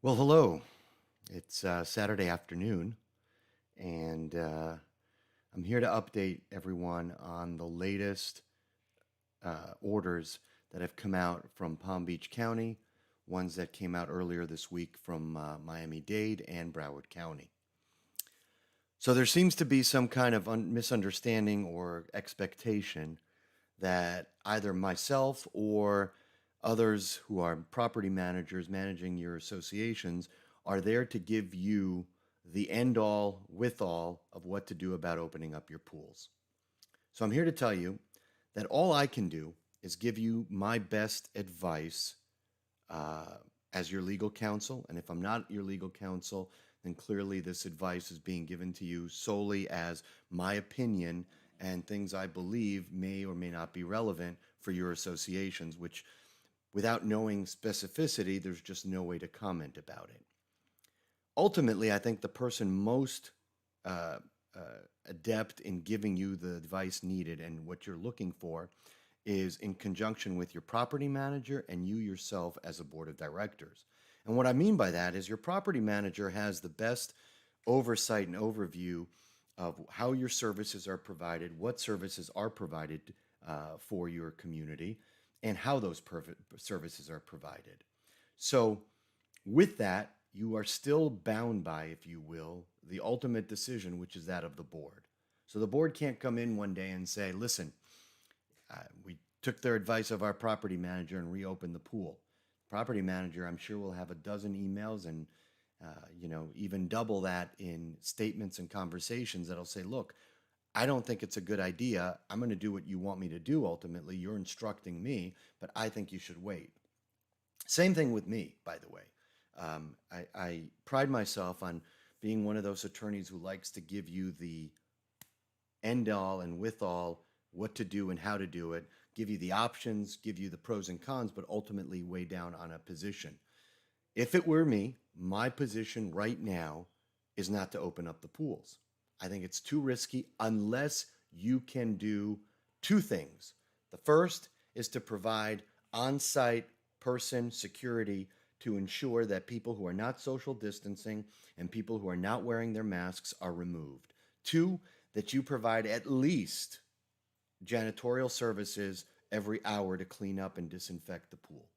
Well, hello. It's Saturday afternoon, and I'm here to update everyone on the latest orders that have come out from Palm Beach County, ones that came out earlier this week from Miami-Dade and Broward County. So there seems to be some kind of misunderstanding or expectation that either myself or others who are property managers managing your associations are there to give you the end all with all of what to do about opening up your pools. So I'm here to tell you that all I can do is give you my best advice uh, as your legal counsel. And if I'm not your legal counsel, then clearly this advice is being given to you solely as my opinion and things I believe may or may not be relevant for your associations, which without knowing specificity, there's just no way to comment about it. Ultimately, I think the person most uh, uh, adept in giving you the advice needed and what you're looking for is in conjunction with your property manager and you yourself as a board of directors. And what I mean by that is your property manager has the best oversight and overview of how your services are provided, what services are provided for your community, and how those services are provided. So, with that, you are still bound by, if you will, the ultimate decision, which is that of the board. So the board can't come in one day and say, listen, we took their advice of our property manager and reopened the pool. Property manager, I'm sure, will have a dozen emails and even double that in statements and conversations that'll say, look, I don't think it's a good idea. I'm going to do what you want me to do ultimately. You're instructing me, but I think you should wait. Same thing with me, by the way. I pride myself on being one of those attorneys who likes to give you the end all and with all what to do and how to do it, give you the options, give you the pros and cons, but ultimately weigh down on a position. If it were me, my position right now is not to open up the pools. I think it's too risky unless you can do two things. The first is to provide on site person security to ensure that people who are not social distancing and people who are not wearing their masks are removed. Two, that you provide at least janitorial services every hour to clean up and disinfect the pool.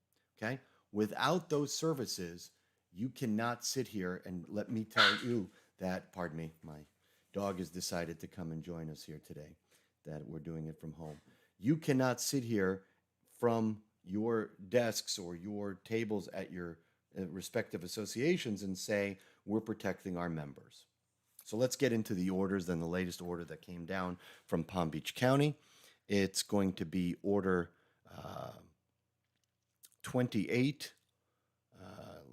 Okay? Without those services, you cannot sit here and let me tell you that, pardon me, my dog has decided to come and join us here today, that we're doing it from home. You cannot sit here from your desks or your tables at your respective associations and say, we're protecting our members. So let's get into the orders, then the latest order that came down from Palm Beach County. It's going to be order 28.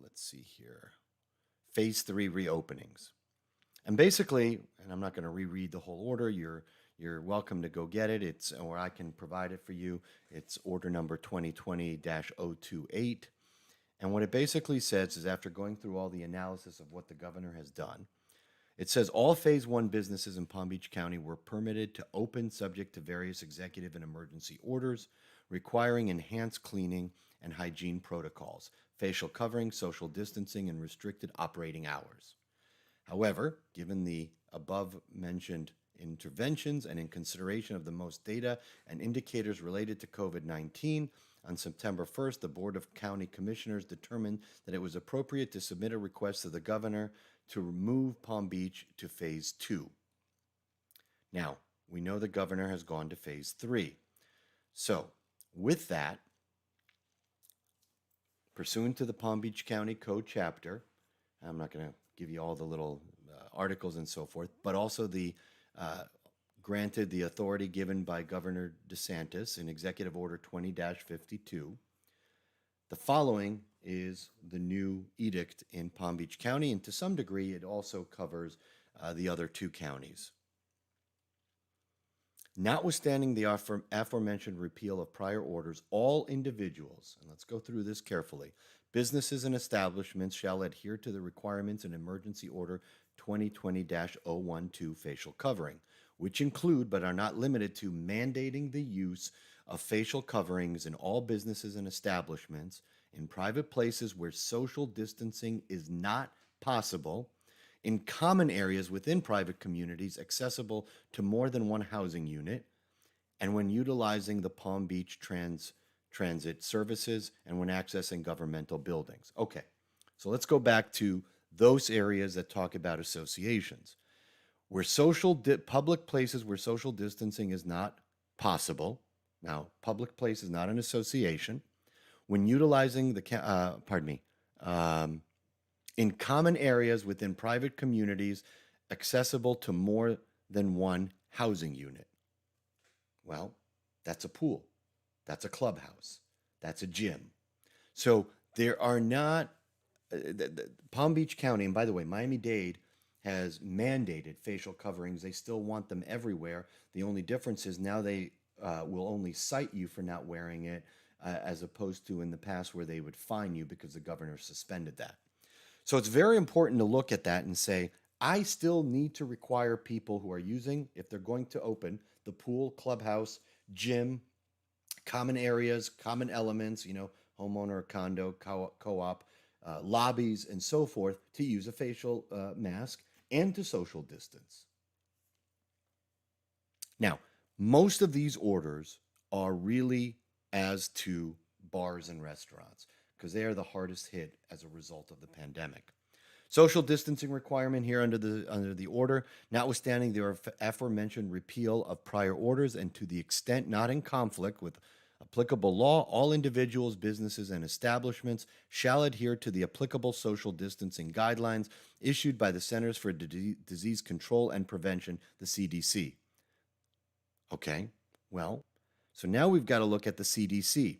Let's see here. Phase 3 reopenings. And basically, and I'm not going to reread the whole order, you're welcome to go get it. Or I can provide it for you. It's order number 2020-028. And what it basically says is after going through all the analysis of what the governor has done, it says all Phase 1 businesses in Palm Beach County were permitted to open subject to various executive and emergency orders requiring enhanced cleaning and hygiene protocols, facial covering, social distancing, and restricted operating hours. However, given the above mentioned interventions and in consideration of the most data and indicators related to COVID-19, on September 1st, the Board of County Commissioners determined that it was appropriate to submit a request to the governor to move Palm Beach to Phase 2. Now, we know the governor has gone to Phase 3. So, with that, pursuant to the Palm Beach County Code chapter, I'm not going to give you all the little articles and so forth, but also the granted the authority given by Governor DeSantis in Executive Order 20-52. The following is the new edict in Palm Beach County, and to some degree, it also covers the other two counties. Notwithstanding the aforementioned repeal of prior orders, all individuals, and let's go through this carefully, businesses and establishments shall adhere to the requirements in Emergency Order 2020-012 facial covering, which include but are not limited to mandating the use of facial coverings in all businesses and establishments in private places where social distancing is not possible, in common areas within private communities accessible to more than one housing unit, and when utilizing the Palm Beach transit services and when accessing governmental buildings. Okay, so let's go back to those areas that talk about associations. Where public places where social distancing is not possible. Now, public place is not an association. When utilizing um, in common areas within private communities accessible to more than one housing unit. Well, that's a pool, that's a clubhouse, that's a gym. So there are not, Palm Beach County, and by the way, Miami-Dade has mandated facial coverings. They still want them everywhere. The only difference is now they will only cite you for not wearing it, as opposed to in the past where they would fine you because the governor suspended that. So it's very important to look at that and say, I still need to require people who are using, if they're going to open the pool, clubhouse, gym, common areas, common elements, homeowner, condo, co-op, lobbies, and so forth, to use a facial mask and to social distance. Now, most of these orders are really as to bars and restaurants because they are the hardest hit as a result of the pandemic. Social distancing requirement here under the order, notwithstanding the aforementioned repeal of prior orders and to the extent not in conflict with applicable law, all individuals, businesses, and establishments shall adhere to the applicable social distancing guidelines issued by the Centers for Disease Control and Prevention, the CDC. Okay, well, so now we've got to look at the CDC.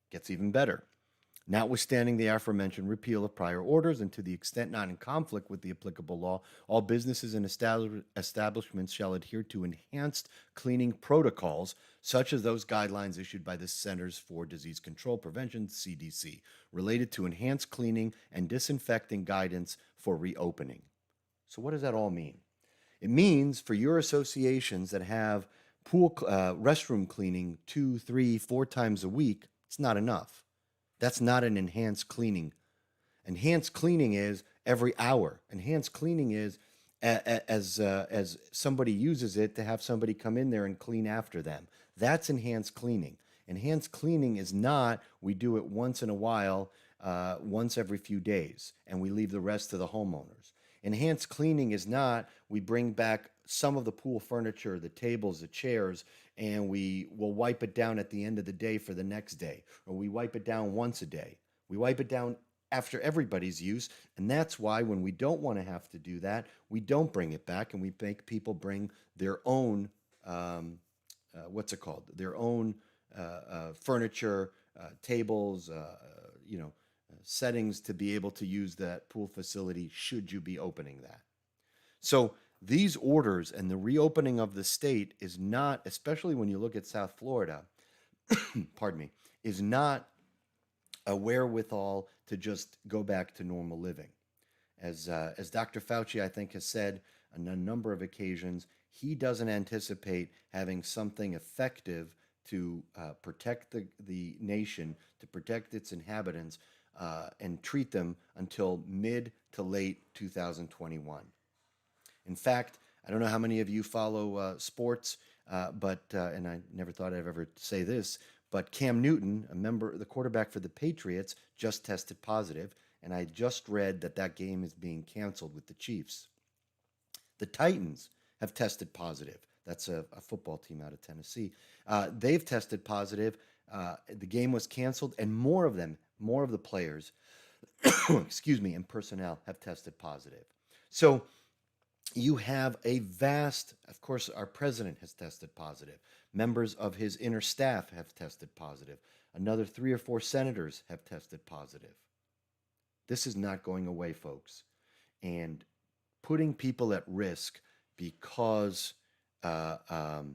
Gets even better. Notwithstanding the aforementioned repeal of prior orders and to the extent not in conflict with the applicable law, all businesses and establishments shall adhere to enhanced cleaning protocols, such as those guidelines issued by the Centers for Disease Control Prevention, CDC, related to enhanced cleaning and disinfecting guidance for reopening. So what does that all mean? It means for your associations that have restroom cleaning 2, 3, 4 times a week, it's not enough. That's not an enhanced cleaning. Enhanced cleaning is every hour. Enhanced cleaning is as somebody uses it to have somebody come in there and clean after them. That's enhanced cleaning. Enhanced cleaning is not we do it once in a while, once every few days, and we leave the rest to the homeowners. Enhanced cleaning is not we bring back some of the pool furniture, the tables, the chairs, and we will wipe it down at the end of the day for the next day, or we wipe it down once a day. We wipe it down after everybody's use, and that's why when we don't want to have to do that, we don't bring it back, and we make people bring their own, their own furniture, tables, settings to be able to use that pool facility should you be opening that. So these orders and the reopening of the state is not, especially when you look at South Florida, pardon me, is not a wherewithal to just go back to normal living. As Dr. Fauci, I think, has said on a number of occasions, he doesn't anticipate having something effective to protect the nation, to protect its inhabitants, and treat them until mid to late 2021. In fact, I don't know how many of you follow sports, but and I never thought I'd ever say this, but Cam Newton, the quarterback for the Patriots, just tested positive, and I just read that game is being canceled with the Chiefs. The Titans have tested positive. That's a football team out of Tennessee. They've tested positive. The game was canceled, and more of the players, excuse me, and personnel have tested positive. So you have a vast, of course, our president has tested positive. Members of his inner staff have tested positive. Another 3 or 4 senators have tested positive. This is not going away, folks. And putting people at risk because of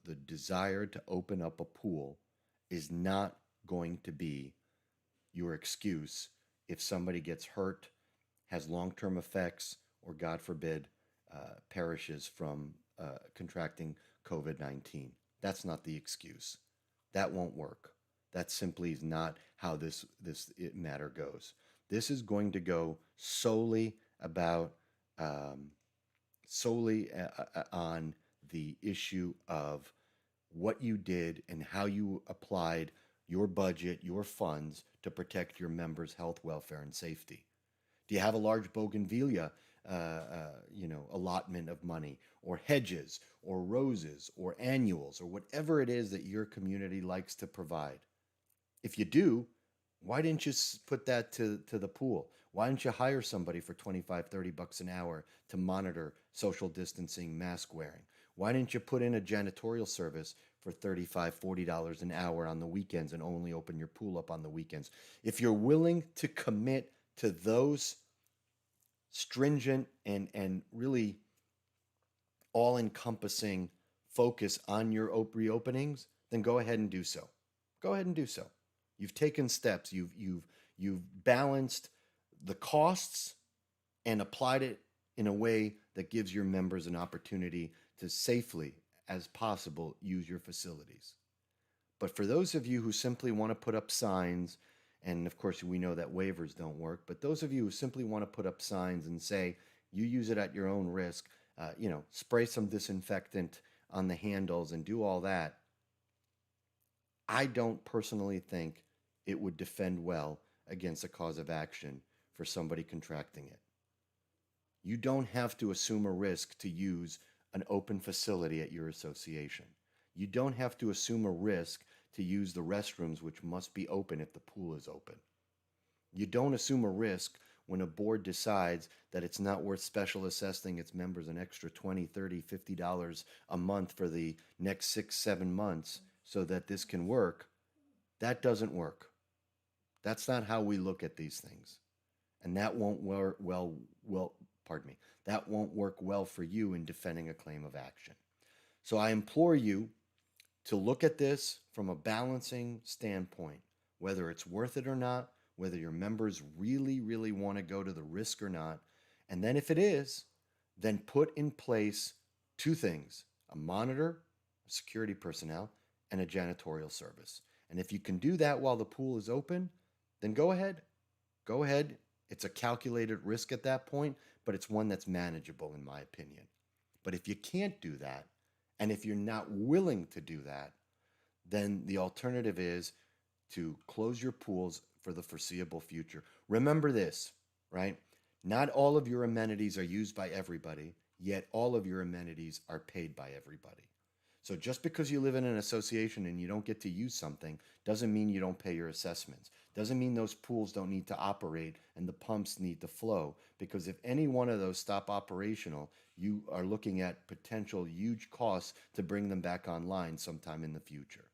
the desire to open up a pool is not going to be your excuse if somebody gets hurt, has long-term effects, or God forbid, perishes from contracting COVID-19. That's not the excuse. That won't work. That simply is not how this matter goes. This is going to go solely about solely on the issue of what you did and how you applied your budget, your funds to protect your members' health, welfare, and safety. Do you have a large bougainvillea, allotment of money, or hedges, or roses, or annuals, or whatever it is that your community likes to provide? If you do, why didn't you put that to the pool? Why didn't you hire somebody for 25, 30 bucks an hour to monitor social distancing, mask wearing? Why didn't you put in a janitorial service for $35, $40 an hour on the weekends and only open your pool up on the weekends? If you're willing to commit to those stringent and really all-encompassing focus on your reopenings, then go ahead and do so. Go ahead and do so. You've taken steps. You've balanced the costs and applied it in a way that gives your members an opportunity to safely as possible use your facilities. But for those of you who simply want to put up signs, and of course we know that waivers don't work, but those of you who simply want to put up signs and say you use it at your own risk, spray some disinfectant on the handles and do all that, I don't personally think it would defend well against a cause of action for somebody contracting it. You don't have to assume a risk to use an open facility at your association. You don't have to assume a risk to use the restrooms, which must be open if the pool is open. You don't assume a risk when a board decides that it's not worth special assessing its members an extra $20, $30, $50 a month for the next 6, 7 months so that this can work. That doesn't work. That's not how we look at these things. And that won't work that won't work well for you in defending a claim of action. So I implore you to look at this from a balancing standpoint, whether it's worth it or not, whether your members really, really want to go to the risk or not. And then if it is, then put in place 2 things: a monitor, security personnel, and a janitorial service. And if you can do that while the pool is open, then go ahead. Go ahead. It's a calculated risk at that point, but it's one that's manageable in my opinion. But if you can't do that, and if you're not willing to do that, then the alternative is to close your pools for the foreseeable future. Remember this, right? Not all of your amenities are used by everybody, yet all of your amenities are paid by everybody. So just because you live in an association and you don't get to use something doesn't mean you don't pay your assessments. Doesn't mean those pools don't need to operate and the pumps need to flow. Because if any one of those stop operational, you are looking at potential huge costs to bring them back online sometime in the future.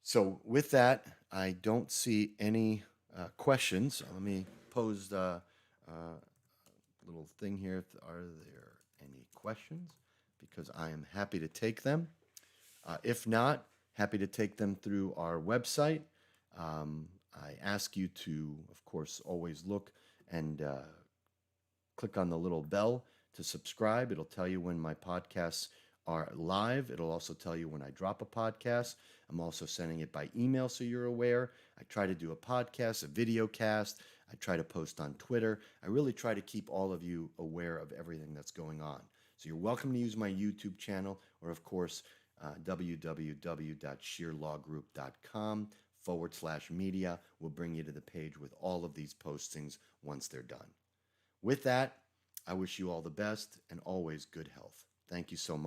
So with that, I don't see any questions. Let me pose a little thing here. Are there any questions? Because I am happy to take them. If not, happy to take them through our website. I ask you to, of course, always look and click on the little bell to subscribe. It'll tell you when my podcasts are live. It'll also tell you when I drop a podcast. I'm also sending it by email so you're aware. I try to do a podcast, a video cast. I try to post on Twitter. I really try to keep all of you aware of everything that's going on. So you're welcome to use my YouTube channel or, of course, www.shirlawgroup.com/media will bring you to the page with all of these postings once they're done. With that, I wish you all the best and always good health. Thank you so much.